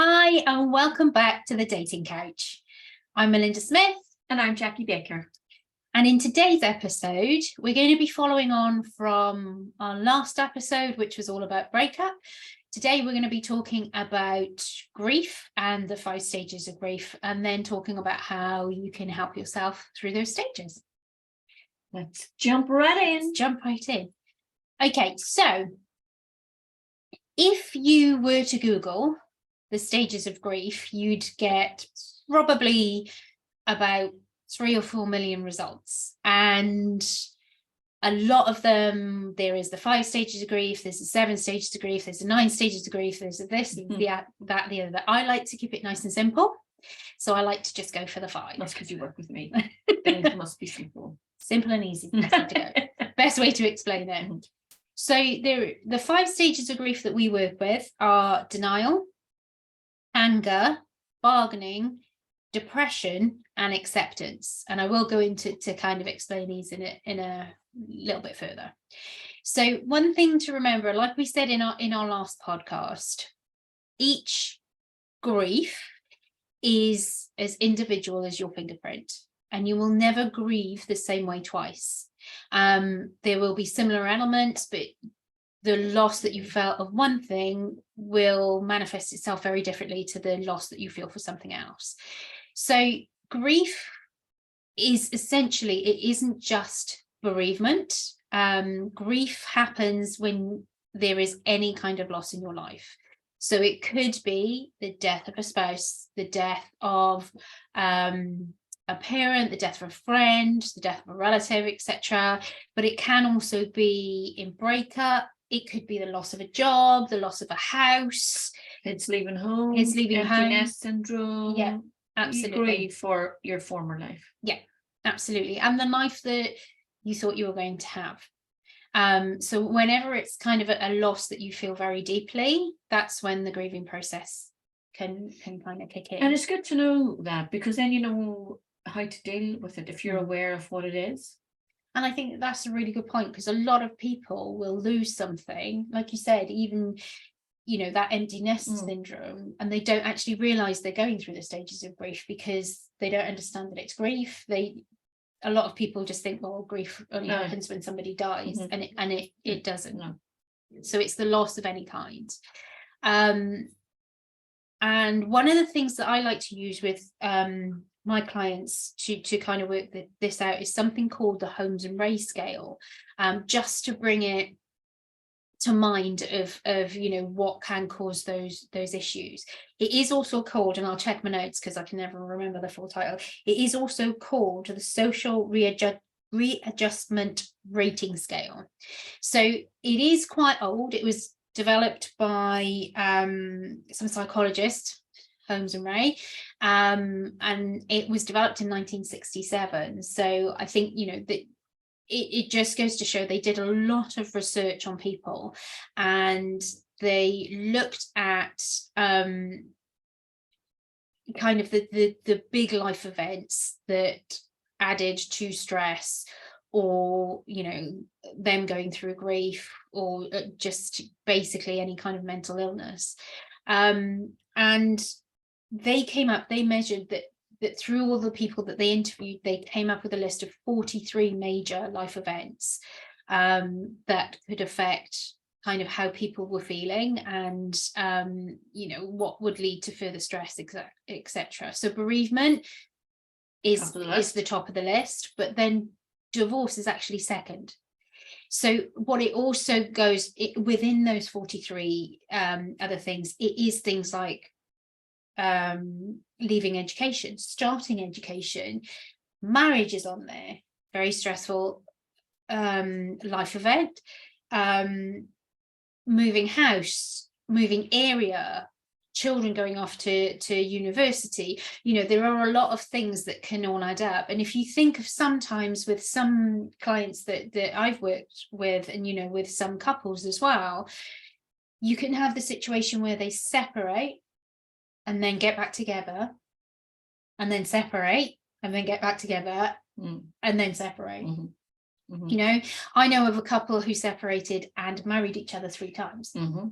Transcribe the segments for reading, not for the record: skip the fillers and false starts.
Hi, and welcome back to the Dating Couch. I'm Melinda Smith. And I'm Jacqui Baker. And in today's episode, we're going to be following on from our last episode, which was all about breakup. Today, we're going to be talking about grief and the 5 stages of grief, and then talking about how you can help yourself through those stages. Let's jump right in. Let's jump right in. Okay, so if you were to Google the stages of grief, you'd get probably about 3 or 4 million results, and a lot of them, there is the 5 stages of grief, there's the 7 stages of grief, there's the 9 stages of grief, there's this, that, the other. I like to keep it nice and simple, so I like to just go for the 5. That's because you work with me. Things must be simple and easy to go. Best way to explain it. So the 5 stages of grief that we work with are denial, anger, bargaining, depression, and acceptance. And I will go into kind of explain these in a little bit further. So one thing to remember, like we said in our last podcast, each grief is as individual as your fingerprint, and you will never grieve the same way twice. There will be similar elements, but the loss that you felt of one thing will manifest itself very differently to the loss that you feel for something else. So grief is essentially, it isn't just bereavement. Grief happens when there is any kind of loss in your life. So it could be the death of a spouse, the death of a parent, the death of a friend, the death of a relative, etc. But it can also be in breakup. It could be the loss of a job, the loss of a house. It's leaving home. It's leaving empty home. nest syndrome. Yeah, absolutely. You grieve for your former life. Yeah, absolutely. And the life that you thought you were going to have. So whenever it's kind of a loss that you feel very deeply, that's when the grieving process can kind of kick in. And it's good to know that, because then you know how to deal with it if you're aware of what it is. And I think that's a really good point, because a lot of people will lose something, like you said, even, you know, that empty nest syndrome, and they don't actually realize they're going through the stages of grief because they don't understand that it's grief. A lot of people just think, well, grief only happens when somebody dies, and it doesn't. No. So it's the loss of any kind. And one of the things that I like to use with my clients to kind of work this out is something called the Holmes and Ray scale, just to bring it to mind of you know, what can cause those issues. It is also called, and I'll check my notes because I can never remember the full title, it is also called the Social Readjustment Rating Scale. So it is quite old. It was developed by some psychologists, Holmes and Ray, and it was developed in 1967. So I think, you know, that it just goes to show they did a lot of research on people, and they looked at kind of the big life events that added to stress, or, you know, them going through grief, or just basically any kind of mental illness. And they measured that through all the people that they interviewed, they came up with a list of 43 major life events that could affect kind of how people were feeling, and you know, what would lead to further stress, etc. So bereavement is the top of the list, but then divorce is actually second. So what it also goes within those 43 other things, it is things like leaving education, starting education, marriage is on there, very stressful life event, moving house, moving area, children going off to university. You know, there are a lot of things that can all add up. And if you think of sometimes with some clients that I've worked with, and, you know, with some couples as well, you can have the situation where they separate and then get back together, and then separate and then get back together, and then separate. You know, I know of a couple who separated and married each other 3 times. The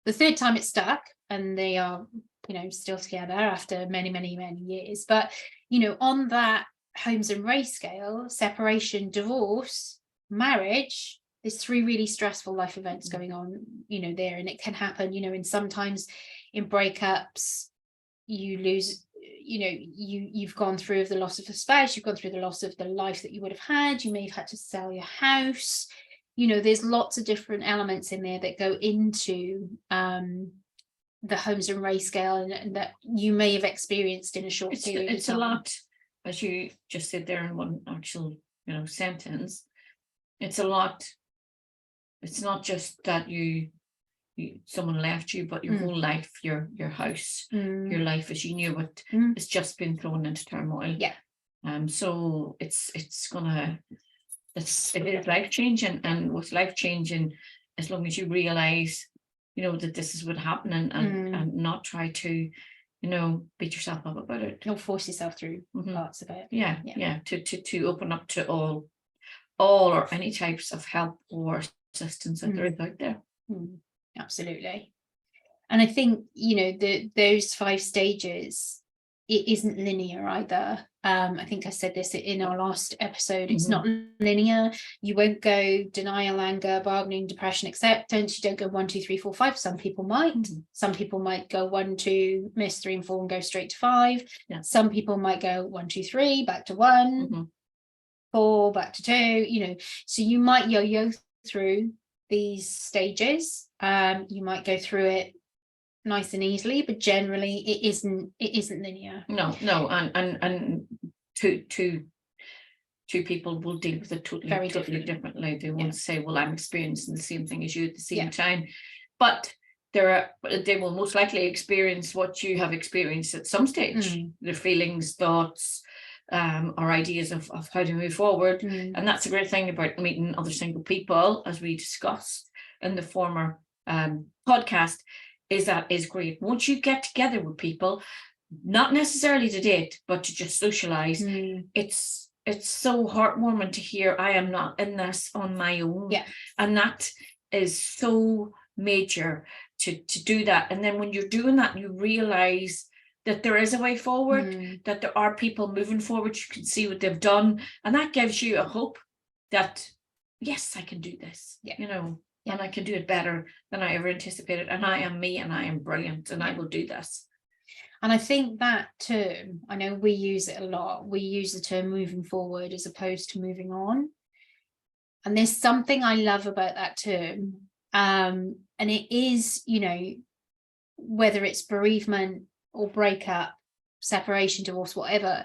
3rd time it stuck, and they are still together after many, many, many years. But, on that Holmes and Ray scale, separation, divorce, marriage, there's 3 really stressful life events going on, there. And it can happen, and sometimes in breakups, you lose, you've gone through the loss of a spouse, you've gone through the loss of the life that you would have had, you may have had to sell your house. There's lots of different elements in there that go into the Holmes and Ray scale, and that you may have experienced in a short period it's of time. a lot, as you just said there in one actual sentence. It's a lot. It's not just that someone left you, but your whole life, your house, your life as you knew it, has just been thrown into turmoil. Yeah. So it is life changing, and with life changing, as long as you realize, that this is what happened, and not try to, beat yourself up about it. Don't force yourself through parts of it. Yeah. To open up to all or any types of help or assistance that there is out there. Absolutely. And I think, those 5 stages, it isn't linear either. I think I said this in our last episode. It's not linear. You won't go denial, anger, bargaining, depression, acceptance. You don't go 1, 2, 3, 4, 5. Some people might. Some people might go 1, 2, miss 3 and 4 and go straight to 5. Yeah. Some people might go 1, 2, 3, back to 1, 4, back to 2. So you might yo-yo through these stages. You might go through it nice and easily, but generally it isn't linear. No, and two people will deal with it totally differently. They won't say, well, I'm experiencing the same thing as you at the same time, but they will most likely experience what you have experienced at some stage. Their feelings, thoughts, or ideas of how to move forward. And that's a great thing about meeting other single people, as we discussed in the former podcast, is great. Once you get together with people, not necessarily to date, but to just socialize, it's so heartwarming to hear I am not in this on my own. And that is so major to do that. And then when you're doing that, you realize that there is a way forward, that there are people moving forward, you can see what they've done, and that gives you a hope that, yes, I can do this, and I can do it better than I ever anticipated, and I am me, and I am brilliant, and I will do this. And I think that term, I know we use it a lot, we use the term moving forward as opposed to moving on, and there's something I love about that term, and it is, whether it's bereavement or breakup, separation, divorce, whatever,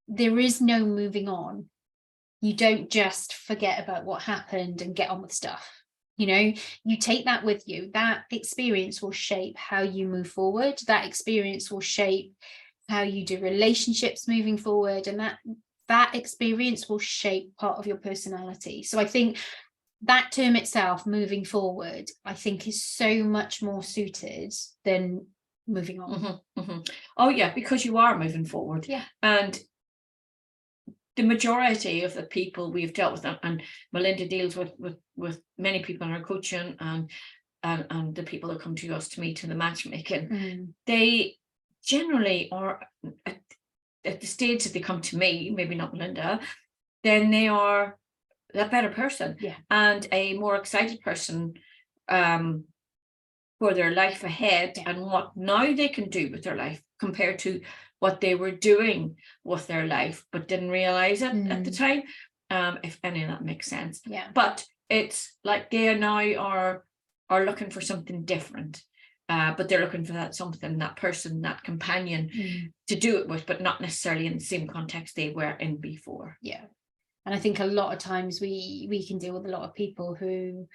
there is no moving on. You don't just forget about what happened and get on with stuff. You take that with you. That experience will shape how you move forward. That experience will shape how you do relationships moving forward, and that experience will shape part of your personality. So I think that term itself, moving forward, I think is so much more suited than moving on. Oh yeah, because you are moving forward. And the majority of the people we've dealt with, and Melinda deals with many people in her coaching, and the people that come to us to meet in the matchmaking, they generally are at the stage that they come to me, maybe not Melinda, then they are a better person, and a more excited person for their life ahead, and what now they can do with their life compared to what they were doing with their life but didn't realize it at the time, if any of that makes sense. But it's like they now are looking for something different, but they're looking for that person, that companion to do it with, but not necessarily in the same context they were in before. And I think a lot of times we can deal with a lot of people who,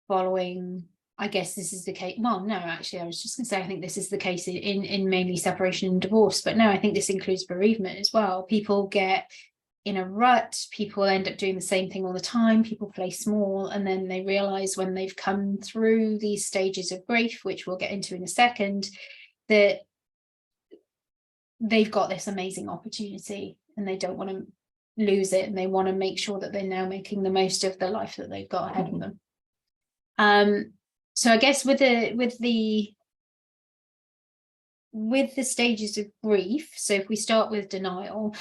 following, I guess this is the case. Well, no, actually, I was just going to say, I think this is the case in mainly separation and divorce, but no, I think this includes bereavement as well. People get in a rut, people end up doing the same thing all the time, people play small, and then they realize when they've come through these stages of grief, which we'll get into in a second, that they've got this amazing opportunity and they don't want to lose it, and they want to make sure that they're now making the most of the life that they've got ahead of them. So I guess with the with the stages of grief, so if we start with denial,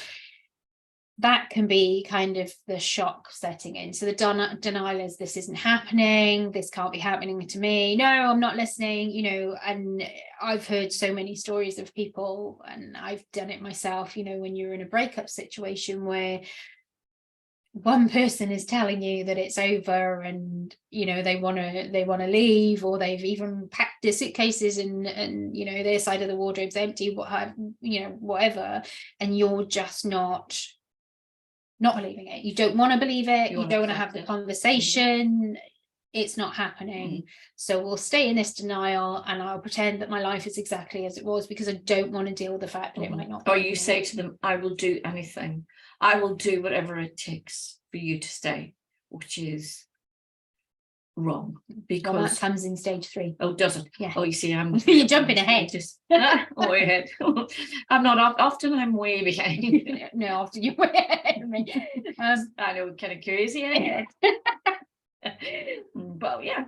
that can be kind of the shock setting in. So the denial is, this isn't happening, this can't be happening to me, no, I'm not listening, you know. And I've heard so many stories of people, and I've done it myself, you know, when you're in a breakup situation where one person is telling you that it's over, and you know they want to leave, or they've even packed their suitcases and you know their side of the wardrobe's empty, whatever, and you're just not believing it. You don't want to believe it, you don't want to have the conversation. It's not happening. So we'll stay in this denial, and I'll pretend that my life is exactly as it was, because I don't want to deal with the fact that it might not be. Or you say to them, I will do anything, I will do whatever it takes for you to stay, which is wrong, because that comes in stage 3. Oh, does it? Yeah. Oh, you see, I'm you're jumping ahead. Just way ahead. I'm not often, I'm way behind. No, often you're way ahead of me. I know, kind of crazy ahead. But yeah.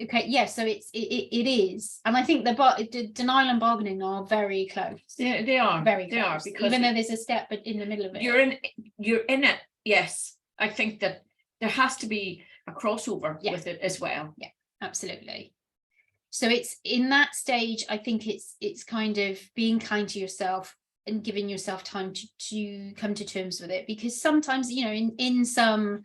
Okay, yeah, so it is, and I think the denial and bargaining are very close. Yeah, they are very close. They are, because even though there's a step in the middle of it, you're in it. Yes, I think that there has to be a crossover with it as well. Yeah, absolutely. So it's in that stage, I think it's kind of being kind to yourself and giving yourself time to come to terms with it, because sometimes, you know, in some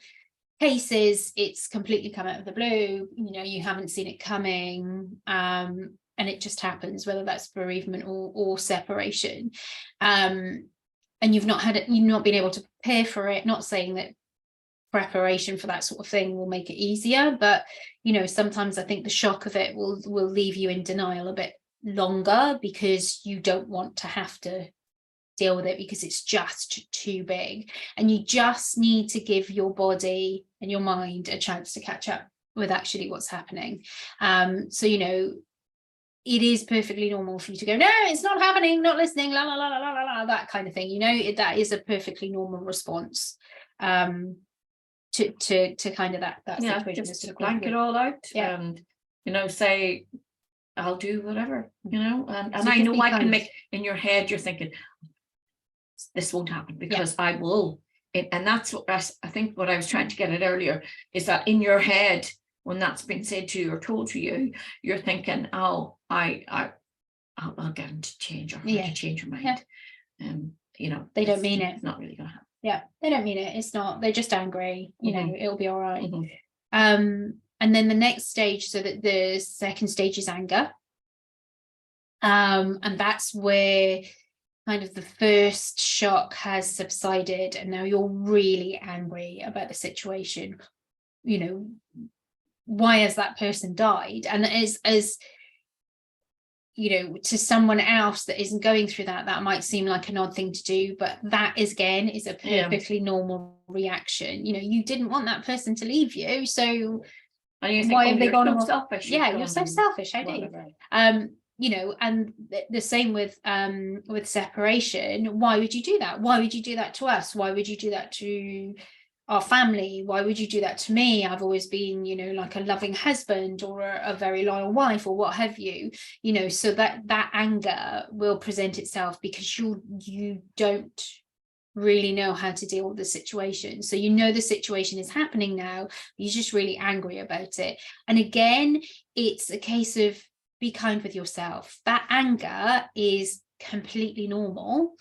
cases it's completely come out of the blue, you know, you haven't seen it coming, and it just happens, whether that's bereavement or separation, and you've not been able to prepare for it. Not saying that preparation for that sort of thing will make it easier, but you know, sometimes I think the shock of it will leave you in denial a bit longer, because you don't want to have to deal with it, because it's just too big, and you just need to give your body and your mind a chance to catch up with actually what's happening. So you know, it is perfectly normal for you to go, no, it's not happening, not listening, la la la la la la, that kind of thing, you know. That is a perfectly normal response to kind of that situation. Just to blank it all out, and you know, say I'll do whatever, you know, and so I know I can make, in your head you're thinking this won't happen, because I will. And that's what I think what I was trying to get at earlier, is that in your head, when that's been said to you or told to you, you're thinking, oh, I'll get them to change, or to change your mind. You know, they don't mean it. It's not really gonna happen. Yeah, they don't mean it. It's not, they're just angry, you know, it'll be all right. And then the next stage, so that the second stage is anger. And that's where kind of the first shock has subsided, and now you're really angry about the situation. You know, why has that person died? And as you know, to someone else that isn't going through that might seem like an odd thing to do, but that is, again, is a perfectly normal reaction. You know, you didn't want that person to leave you, so why have they gone on? Selfish? Yeah, you're so selfish. How do you? You know, and the same with separation. Why would you do that? Why would you do that to us? Why would you do that to our family? Why would you do that to me? I've always been, you know, like a loving husband, or a very loyal wife, or what have you, you know. So that anger will present itself because you don't really know how to deal with the situation. So you know the situation is happening now, you're just really angry about it. And again, it's a case of be kind with yourself. That anger is completely normal,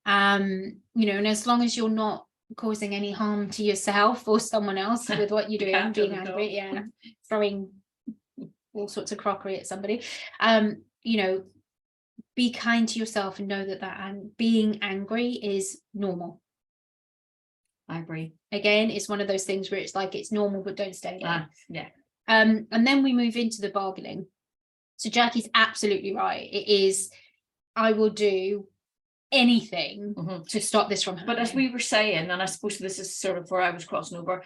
you know, and as long as you're not causing any harm to yourself or someone else with what you're doing, being angry, throwing all sorts of crockery at somebody, you know, be kind to yourself and know that being angry is normal. I agree. Again, it's one of those things where it's like, it's normal, but don't stay there. And then we move into the bargaining. So Jacqui's absolutely right. It is, I will do anything to stop this from happening. But as we were saying, and I suppose this is sort of where I was crossing over,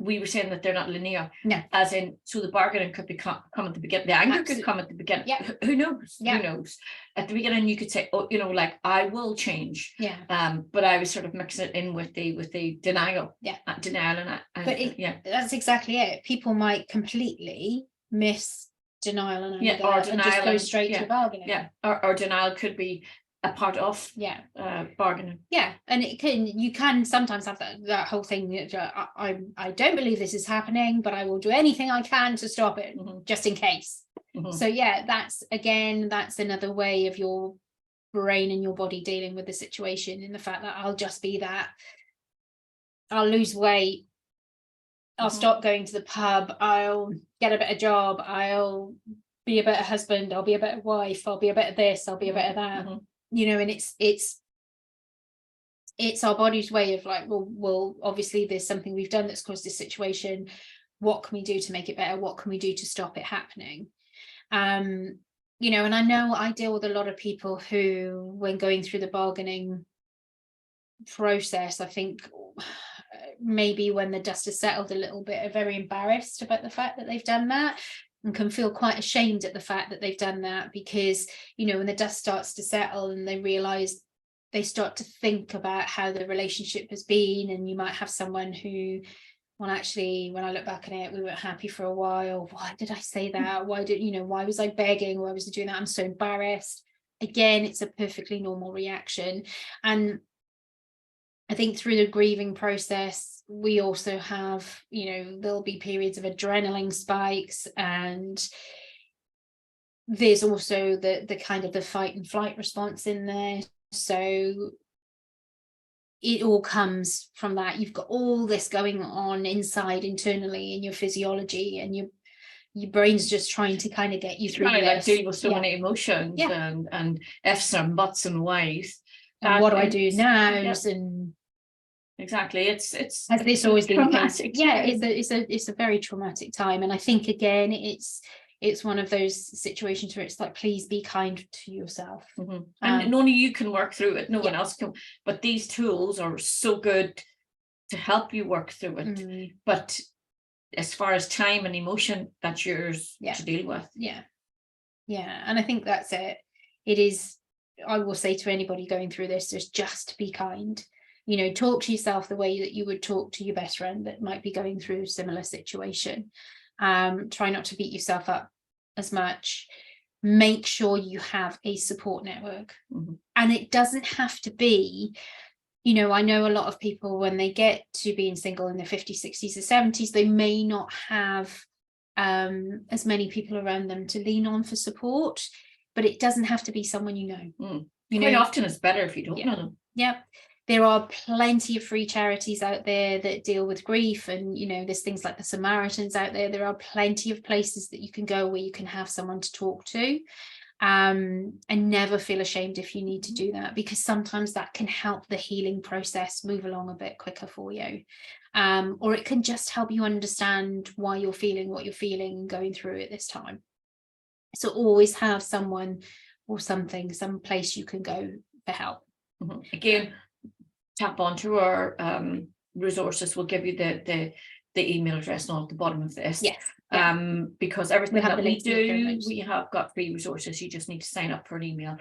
we were saying that they're not linear. No. As in, so the bargaining could come at the beginning, the anger could come at the beginning. Yeah. Who knows? Who knows? At the beginning, you could say, oh, you know, like, I will change. Yeah. But I was sort of mixing it in with the denial. Yeah. Denial and that's exactly it. People might completely miss denial and Yeah, anger, or and just denial go and- straight yeah, to bargaining. Yeah, or denial could be a part of Yeah. bargaining. Yeah, and you can sometimes have that whole thing that I don't believe this is happening, but I will do anything I can to stop it, just in case. So yeah, that's another way of your brain and your body dealing with the situation, in the fact that I'll just be that. I'll lose weight, I'll stop going to the pub, I'll get a better job, I'll be a better husband, I'll be a better wife, I'll be a better this, I'll be a better that. You know, and it's our body's way of like, well, obviously there's something we've done that's caused this situation. What can we do to make it better? What can we do to stop it happening? You know, and I know I deal with a lot of people who, when going through the bargaining process, I think maybe when the dust has settled a little bit, are very embarrassed about the fact that they've done that, and can feel quite ashamed at the fact that they've done that, because, you know, when the dust starts to settle and they realize, they start to think about how the relationship has been, and you might have someone who, well, actually, when I look back at it, we weren't happy for a while. Why did I say that? Why was I begging? Why was I doing that? I'm so embarrassed. Again, it's a perfectly normal reaction. And I think through the grieving process, we also have, you know, there'll be periods of adrenaline spikes, and there's also the kind of the fight and flight response in there. So it all comes from that. You've got all this going on inside internally in your physiology, and your brain's just trying to kind of get you through this. Like deal with so many emotions, and ifs and buts and whys. And what do I do now? And exactly, it's has this always been the case? Yeah, time. it's a very traumatic time. And I think, again, it's one of those situations where it's like, please be kind to yourself. And only you can work through it, no one else can. But these tools are so good to help you work through it. But as far as time and emotion, that's yours to deal with. Yeah, and I think that's it. It is, I will say to anybody going through this, is just be kind. You know, talk to yourself the way that you would talk to your best friend that might be going through a similar situation. Try not to beat yourself up as much. Make sure you have a support network. And it doesn't have to be, you know, I know a lot of people, when they get to being single in their 50s, 60s or 70s, they may not have as many people around them to lean on for support, but it doesn't have to be someone you know. Quite often it's better if you don't know them. There are plenty of free charities out there that deal with grief, and, you know, there's things like the Samaritans out there. There are plenty of places that you can go where you can have someone to talk to, and never feel ashamed if you need to do that, because sometimes that can help the healing process move along a bit quicker for you, or it can just help you understand why you're feeling what you're feeling and going through it this time. So always have someone or something, some place you can go for help. Again, tap onto our resources. We'll give you the email address now at the bottom of this. Because everything that we do, we have got free resources. You just need to sign up for an email.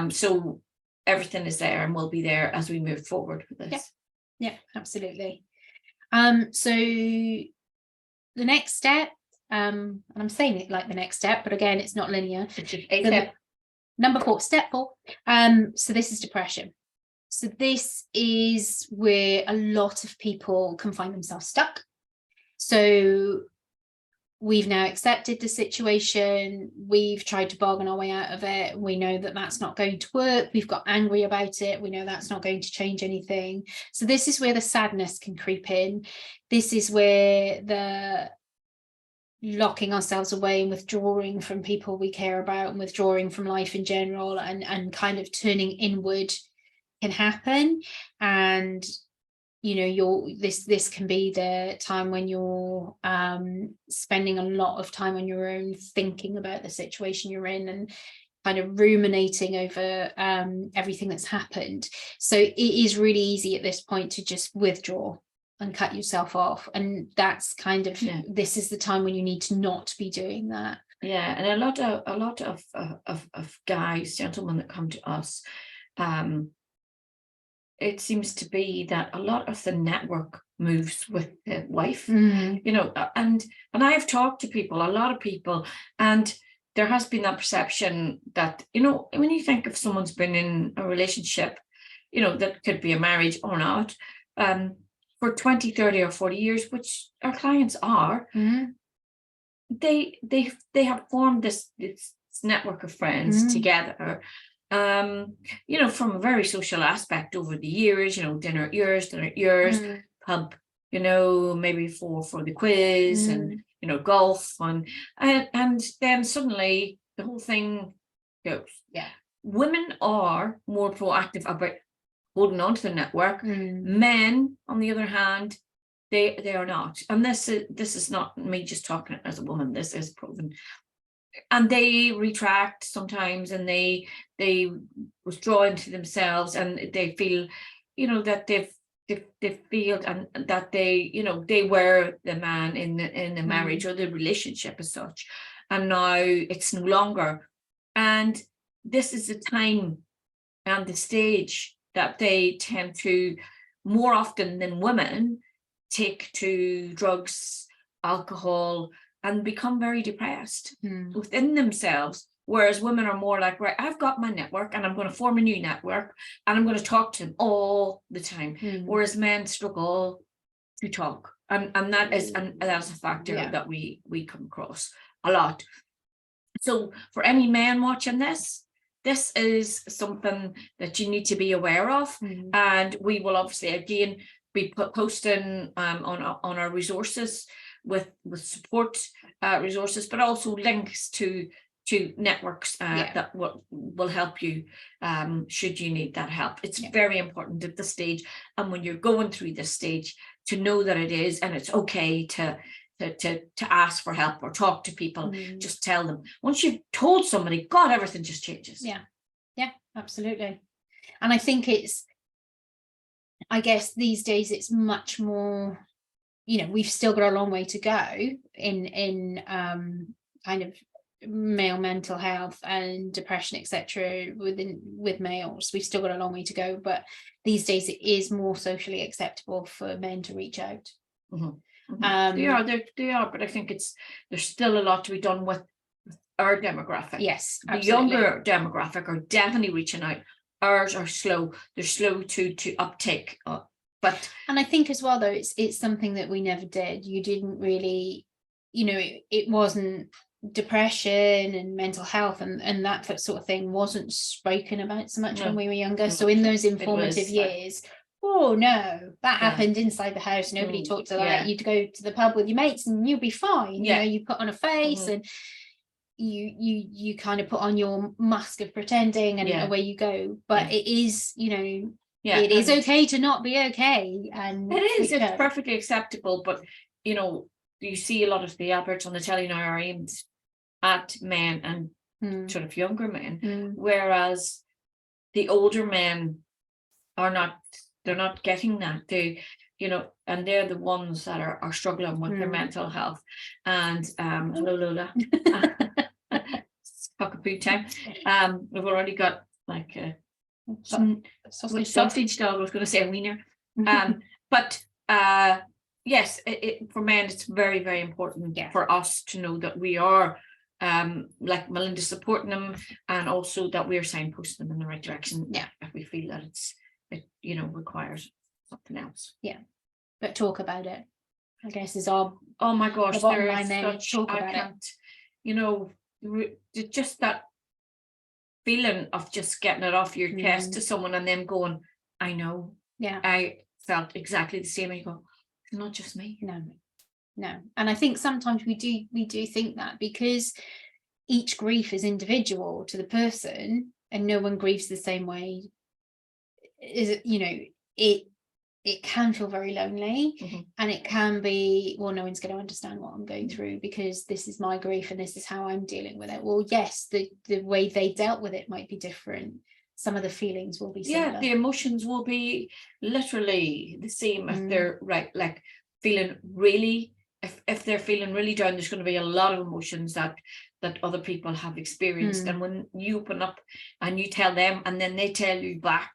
So everything is there and will be there as we move forward with this. Absolutely. So the next step, and I'm saying it like the next step, but again, it's not linear. It's just a step. Number 4, step 4. So this is depression. So this is where a lot of people can find themselves stuck. So we've now accepted the situation. We've tried to bargain our way out of it. We know that that's not going to work. We've got angry about it. We know that's not going to change anything. So this is where the sadness can creep in. This is where the locking ourselves away and withdrawing from people we care about, and withdrawing from life in general, and kind of turning inward can happen. And, you know, this can be the time when you're spending a lot of time on your own, thinking about the situation you're in and kind of ruminating over everything that's happened. So it is really easy at this point to just withdraw and cut yourself off, and that's kind of this is the time when you need to not be doing that. And a lot of guys, gentlemen that come to us, it seems to be that a lot of the network moves with the wife, Mm. you know, and I've talked to people, a lot of people, and there has been that perception that, you know, when you think if someone's been in a relationship, you know, that could be a marriage or not, for 20, 30 or 40 years, which our clients are, Mm. they have formed this network of friends together, you know, from a very social aspect over the years, you know, dinner at yours, pub, you know, maybe for the quiz and, you know, golf and then suddenly the whole thing goes. Yeah. Women are more proactive about holding on to the network. Men, on the other hand, they are not. And this is not me just talking as a woman, this is proven. And they retract sometimes, and they withdraw into themselves, and they feel, you know, that they've failed, and that they, you know, they were the man in the marriage or the relationship as such, and now it's no longer. And this is the time and the stage that they tend to, more often than women, take to drugs, alcohol, and become very depressed within themselves. Whereas women are more like, right, I've got my network and I'm going to form a new network and I'm going to talk to them all the time. Whereas men struggle to talk. And that's a factor that we come across a lot. So for any men watching this is something that you need to be aware of. And we will obviously again be posting on our resources with support resources, but also links to networks that will help you should you need that help. It's very important at this stage, and when you're going through this stage, to know that it is, and it's okay to ask for help or talk to people. Just tell them. Once you've told somebody, God, everything just changes. Yeah, absolutely. And I think I guess these days it's much more, you know, we've still got a long way to go in kind of male mental health and depression, etc. with males. We've still got a long way to go, but these days it is more socially acceptable for men to reach out. They are, but I think there's still a lot to be done with our demographic. Yes, the younger demographic are definitely reaching out. Ours are slow. They're slow to uptake. But and I think as well, though, it's something that we never did. You didn't really, you know, it wasn't depression and mental health and that sort of thing wasn't spoken about so much when we were younger. So in those informative years, oh no, that happened inside the house. Nobody talked to that. You'd go to the pub with your mates and you'd be fine. You know, you put on a face and you kind of put on your mask of pretending and away you go. But it is, you know, it is okay to not be okay. And it's perfectly acceptable. But you know, you see a lot of the adverts on the telly now are aimed at men and sort of younger men, whereas the older men are not, they're not getting that. They, you know, and they're the ones that are struggling with their mental health. And hello Lola. It's cockapoo time. We've already got like a sausage dog. I was going to say a wiener. But yes, for men it's very, very important for us to know that we are like Melinda, supporting them, and also that we're signposting them in the right direction if we feel that it you know requires something else. But talk about it, I guess, is our oh my gosh, there is such, talk about it. You know, just that feeling of just getting it off your chest to someone and them going, I know, I felt exactly the same. And you go, it's not just me. No. And I think sometimes we do think that because each grief is individual to the person and no one grieves the same way, is, you know, it can feel very lonely, and it can be, well, no one's going to understand what I'm going through because this is my grief and this is how I'm dealing with it. Well, yes, the way they dealt with it might be different. Some of the feelings will be similar. The emotions will be literally the same if they're like feeling really if they're feeling really down, there's going to be a lot of emotions that other people have experienced. And when you open up and you tell them, and then they tell you back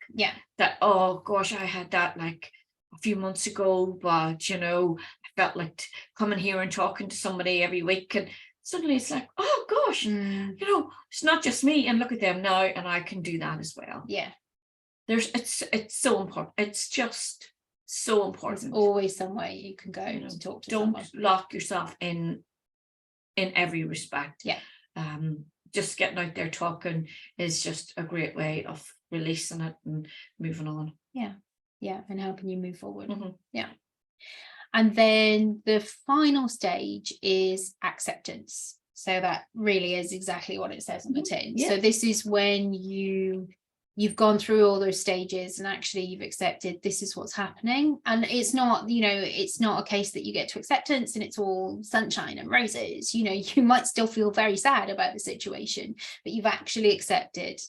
that, oh gosh, I had that like a few months ago, but you know, I felt like coming here and talking to somebody every week, and suddenly it's like, oh gosh, you know, it's not just me, and look at them now, and I can do that as well. It's so important. It's just so important. There's always some way you can go to talk to someone. Don't lock yourself in every respect. Just getting out there talking is just a great way of releasing it and moving on. And helping you move forward. And then the final stage is acceptance. So that really is exactly what it says on the tin. So this is when you've gone through all those stages and actually you've accepted this is what's happening. And it's not, you know, it's not a case that you get to acceptance and it's all sunshine and roses. You know, you might still feel very sad about the situation, but you've actually accepted.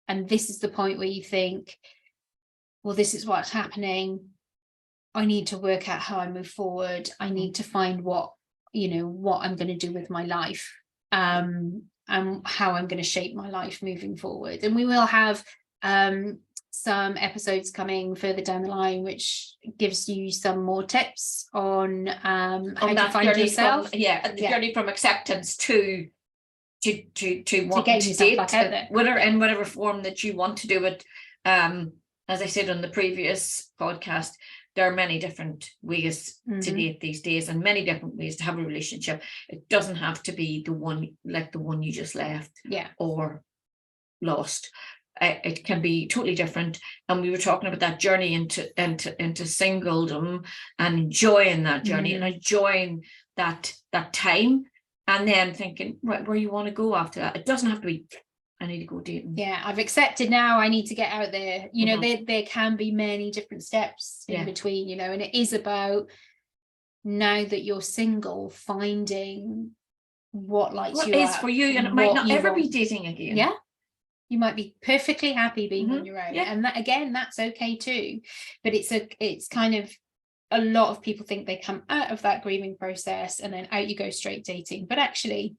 And this is the point where you think, well, this is what's happening. I need to work out how I move forward. I need to find what I'm going to do with my life, and how I'm going to shape my life moving forward. And we will have some episodes coming further down the line, which gives you some more tips on how to find yourself. The journey from acceptance to wanting to date back out there. In whatever form that you want to do it. As I said on the previous podcast, there are many different ways to date these days, and many different ways to have a relationship. It doesn't have to be the one like the one you just left or lost. It can be totally different. And we were talking about that journey into singledom, and enjoying that journey and enjoying that time, and then thinking, right, where you want to go after that. It doesn't have to be, I need to go dating. I've accepted now, I need to get out there. You know, there can be many different steps in between, you know, and it is about, now that you're single, finding what lights you up. What is for you, and it might not ever be dating again. You might be perfectly happy being on your own. And that, again, that's okay too. But it's kind of, a lot of people think they come out of that grieving process and then out you go straight dating. But actually,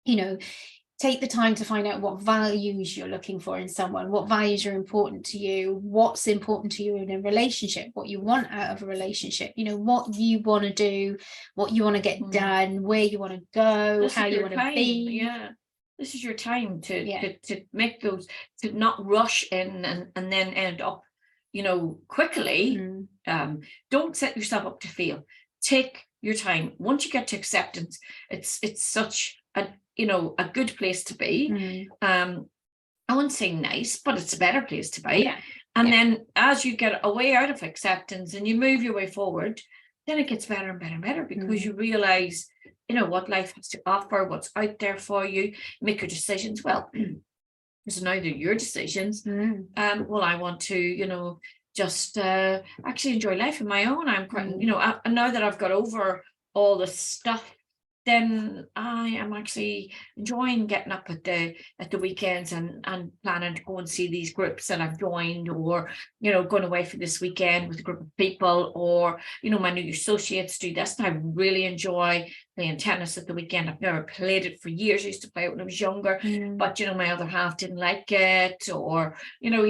you know, take the time to find out what values you're looking for in someone, what values are important to you, what's important to you in a relationship, what you want out of a relationship, you know, what you want to do, what you want to get done, where you want to go, how you want to be. This is your time to make those, to not rush in and then end up, you know, quickly. Don't set yourself up to fail. Take your time. Once you get to acceptance, it's such a, you know, a good place to be. I wouldn't say nice, but it's a better place to be. And then as you get a way out of acceptance and you move your way forward, then it gets better and better and better, because you realize, you know, what life has to offer, what's out there for you, make your decisions. Well, it's neither your decisions. Well, I want to, you know, just actually enjoy life on my own. I'm quite, you know, and now that I've got over all the stuff, then I am actually enjoying getting up at the weekends and planning to go and see these groups that I've joined, or, you know, going away for this weekend with a group of people, or, you know, my new associates do this. And I really enjoy playing tennis at the weekend. I've never played it for years. I used to play it when I was younger, but, you know, my other half didn't like it, or, you know,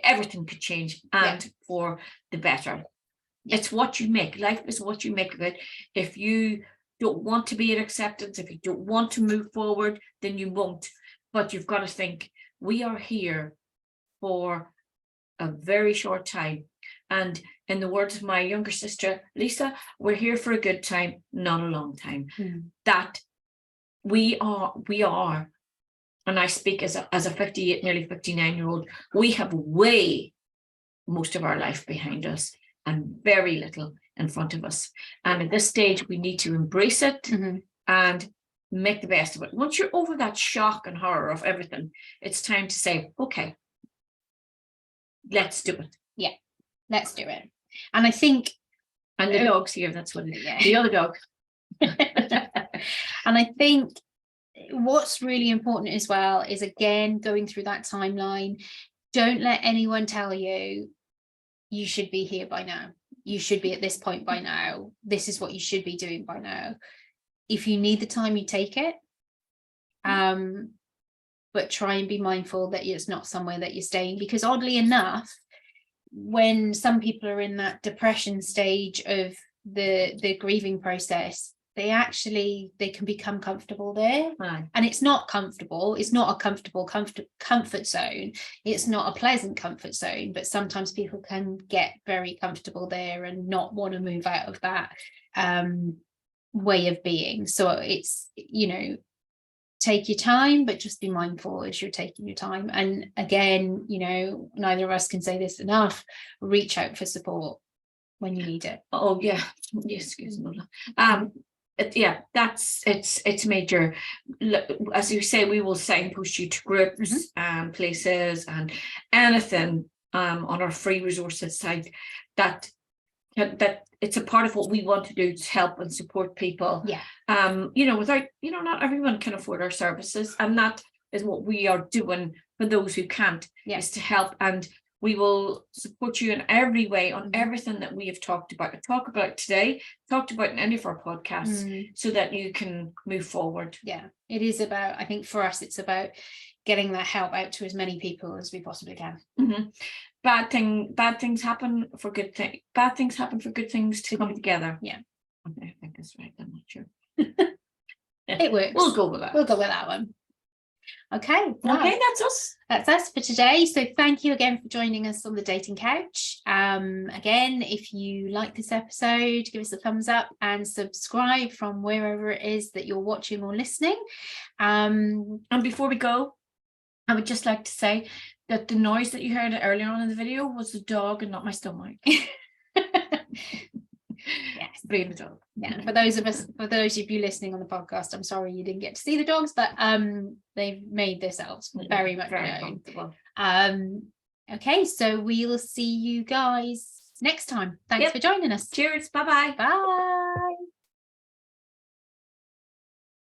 everything could change, and for the better. It's what you make. Life is what you make of it. If you don't want to be in acceptance, if you don't want to move forward, then you won't. But you've got to think, we are here for a very short time. And in the words of my younger sister, Lisa, we're here for a good time, not a long time. That we are, and I speak as a 58, nearly 59-year-old, we have way most of our life behind us and very little in front of us. And at this stage, we need to embrace it and make the best of it. Once you're over that shock and horror of everything, it's time to say, okay, let's do it. Let's do it. And I think, and the dog's here, that's what it is. The other dog. And I think what's really important as well is, again, going through that timeline. Don't let anyone tell you you should be here by now. you should be at this point by now. This is what you should be doing by now. If you need the time, you take it. But try and be mindful that it's not somewhere that you're staying, because oddly enough, when some people are in that depression stage of the grieving process, they can become comfortable there. Right. And it's not comfortable. It's not a comfortable comfort zone. It's not a pleasant comfort zone, but sometimes people can get very comfortable there and not want to move out of that way of being. So it's, take your time, but just be mindful as you're taking your time. And again, neither of us can say this enough, reach out for support when you need it. Oh yeah, excuse me. It's major. As you say, we will signpost you to groups and places and anything on our free resources site that it's a part of what we want to do to help and support people. Without, not everyone can afford our services, and that is what we are doing for those who can't, is to help. And we will support you in every way on everything that we have talked about today, talked about in any of our podcasts, so that you can move forward. Yeah, it is about, I think for us, it's about getting that help out to as many people as we possibly can. Bad things happen for good things. Bad things happen for good things to come together. Yeah. Okay, I think that's right. I'm not sure. It works. We'll go with that. We'll go with that one. Okay. Well, okay, that's us. That's us for today. So thank you again for joining us on the Dating Couch. Again, if you like this episode, give us a thumbs up and subscribe from wherever it is that you're watching or listening. And before we go, I would just like to say that the noise that you heard earlier on in the video was the dog and not my stomach. Yes, blame the dog. Yeah, for those of you listening on the podcast, I'm sorry you didn't get to see the dogs, but they've made themselves very much known. Okay, so we'll see you guys next time. Thanks for joining us. Cheers. Bye-bye. Bye.